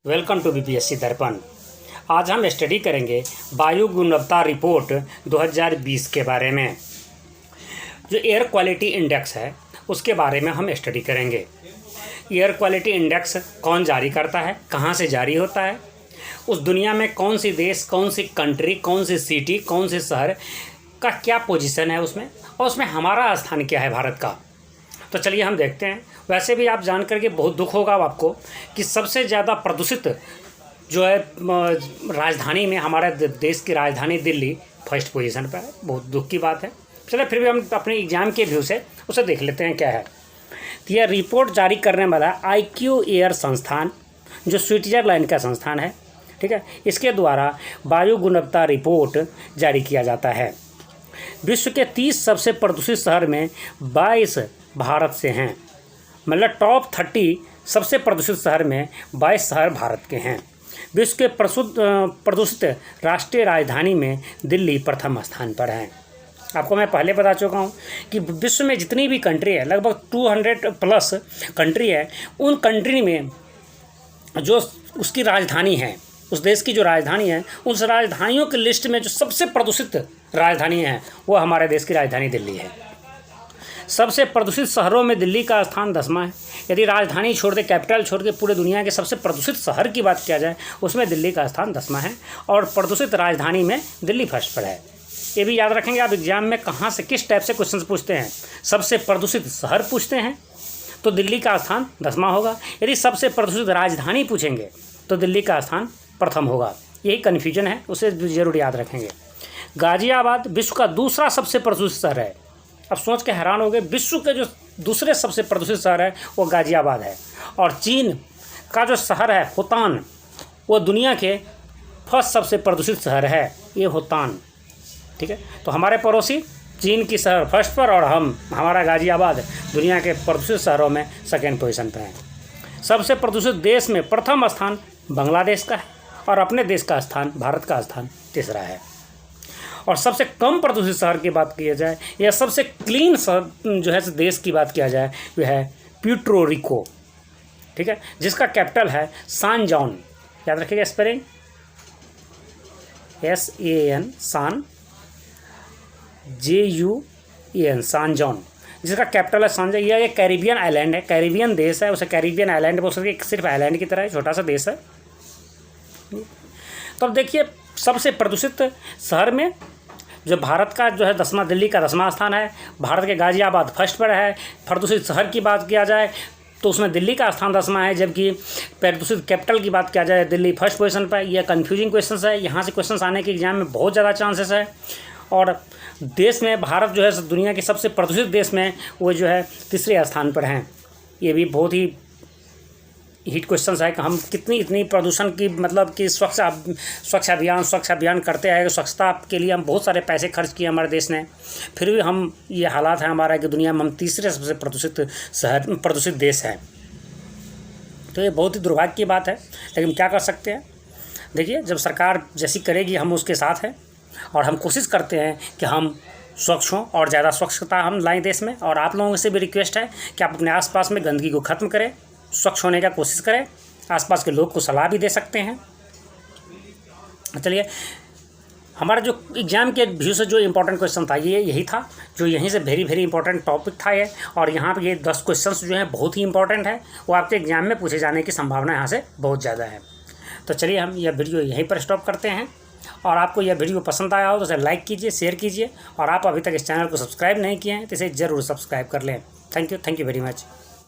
Welcome to BPSC दर्पण। आज हम स्टडी करेंगे वायु गुणवत्ता रिपोर्ट 2020 के बारे में। जो एयर क्वालिटी इंडेक्स है उसके बारे में हम स्टडी करेंगे। एयर क्वालिटी इंडेक्स कौन जारी करता है, कहाँ से जारी होता है, उस दुनिया में कौन सी देश, कौन सी कंट्री, कौन सी सिटी, कौन से शहर का क्या पोजीशन है उसमें, और उसमें हमारा स्थान क्या है भारत का। तो चलिए हम देखते हैं। वैसे भी आप जान करके बहुत दुख होगा आपको कि सबसे ज़्यादा प्रदूषित जो है राजधानी में, हमारे देश की राजधानी दिल्ली फर्स्ट पोजीशन पर है। बहुत दुख की बात है। चलिए फिर भी हम अपने एग्ज़ाम के व्यू से उसे देख लेते हैं क्या है। तो यह रिपोर्ट जारी करने वाला IQ एयर संस्थान, जो स्विट्ज़रलैंड का संस्थान है, ठीक है, इसके द्वारा वायु गुणवत्ता रिपोर्ट जारी किया जाता है। विश्व के 30 सबसे प्रदूषित शहर में 22 भारत से हैं। मतलब टॉप 30 सबसे प्रदूषित शहर में 22 शहर भारत के हैं। विश्व के प्रदूषित राष्ट्रीय राजधानी में दिल्ली प्रथम स्थान पर है। आपको मैं पहले बता चुका हूँ कि विश्व में जितनी भी कंट्री है, लगभग 200 प्लस कंट्री है, उन कंट्री में जो उसकी राजधानी है, उस देश की जो राजधानी है, उस राजधानियों की लिस्ट में जो सबसे प्रदूषित राजधानी है वो हमारे देश की राजधानी दिल्ली है। सबसे प्रदूषित शहरों में दिल्ली का स्थान 10वां है। यदि राजधानी छोड़ के, कैपिटल छोड़ के पूरे दुनिया के सबसे प्रदूषित शहर की बात किया जाए, उसमें दिल्ली का स्थान 10वां है और प्रदूषित राजधानी में दिल्ली फर्स्ट पर है। ये भी याद रखेंगे आप एग्जाम में कहाँ से किस टाइप से क्वेश्चन पूछते हैं। सबसे प्रदूषित शहर पूछते हैं तो दिल्ली का स्थान 10वां होगा। यदि सबसे प्रदूषित राजधानी पूछेंगे तो दिल्ली का स्थान प्रथम होगा। यही कन्फ्यूजन है, उसे जरूर याद रखेंगे। गाजियाबाद विश्व का दूसरा सबसे प्रदूषित शहर है। अब सोच के हैरान हो गए, विश्व के जो दूसरे सबसे प्रदूषित शहर है वो गाजियाबाद है। और चीन का जो शहर है होतान, वो दुनिया के फर्स्ट सबसे प्रदूषित शहर है, ये होतान, ठीक है। तो हमारे पड़ोसी चीन की शहर फर्स्ट पर और हमारा गाजियाबाद दुनिया के प्रदूषित शहरों में सेकेंड पोजीशन पर है। सबसे प्रदूषित देश में प्रथम स्थान बांग्लादेश का है और अपने देश का स्थान, भारत का स्थान, तीसरा है। और सबसे कम प्रदूषित शहर की बात की जाए या सबसे क्लीन शहर जो है देश की बात किया जाए, वह है प्यूर्टो रिको, ठीक है, जिसका कैपिटल है सान जॉन। याद रखिएगा स्पेलिंग, SAN, सान, JUN, सान जॉन, जिसका कैपिटल है सान जॉन। यह एक कैरिबियन आइलैंड है, कैरिबियन देश है, उसे कैरिबियन आइलैंड बोल सकते हैं। सिर्फ आइलैंड की तरह है, छोटा सा देश है। तो अब देखिए, सबसे प्रदूषित शहर में जो भारत का जो है 10वां, दिल्ली का 10वां स्थान है। भारत के गाजियाबाद फर्स्ट पर है। प्रदूषित शहर की बात किया जाए तो उसमें दिल्ली का स्थान 10वां है, जबकि प्रदूषित कैपिटल की बात किया जाए दिल्ली फर्स्ट पोजीशन पर। यह कन्फ्यूजिंग क्वेश्चन है, यहाँ से क्वेश्चन आने के एग्जाम में बहुत ज़्यादा चांसेस है। और देश में भारत जो है दुनिया के सबसे प्रदूषित देश में वो जो है तीसरे स्थान पर हैं। ये भी बहुत ही हिट क्वेश्चन है कि हम इतनी प्रदूषण की, मतलब कि स्वच्छ अभियान करते हैं। स्वच्छता के लिए हम बहुत सारे पैसे खर्च किए हमारे देश ने, फिर भी हम ये हालात है हमारा कि दुनिया में हम तीसरे सबसे प्रदूषित देश है। तो ये बहुत ही दुर्भाग्य की बात है, लेकिन क्या कर सकते हैं। देखिए, जब सरकार जैसी करेगी हम उसके साथ हैं और हम कोशिश करते हैं कि हम स्वच्छ हों और ज़्यादा स्वच्छता हम लाएँ देश में। और आप लोगों से भी रिक्वेस्ट है कि आप अपने आसपास में गंदगी को ख़त्म करें, स्वच्छ होने का कोशिश करें। आसपास के लोग को सलाह भी दे सकते हैं। चलिए, हमारा जो एग्जाम के व्यू से जो इम्पोर्टेंट क्वेश्चन था ये यही था, जो यहीं से वेरी इंपॉर्टेंट टॉपिक था ये। और यहाँ पे ये 10 क्वेश्चंस जो हैं बहुत ही इंपॉर्टेंट है, वो आपके एग्जाम में पूछे जाने की संभावना यहाँ से बहुत ज़्यादा है। तो चलिए हम यह वीडियो यहीं पर स्टॉप करते हैं। और आपको यह वीडियो पसंद आया हो तो इसे लाइक कीजिए, शेयर कीजिए। और आप अभी तक इस चैनल को सब्सक्राइब नहीं किए हैं तो इसे ज़रूर सब्सक्राइब कर लें। Thank you very much.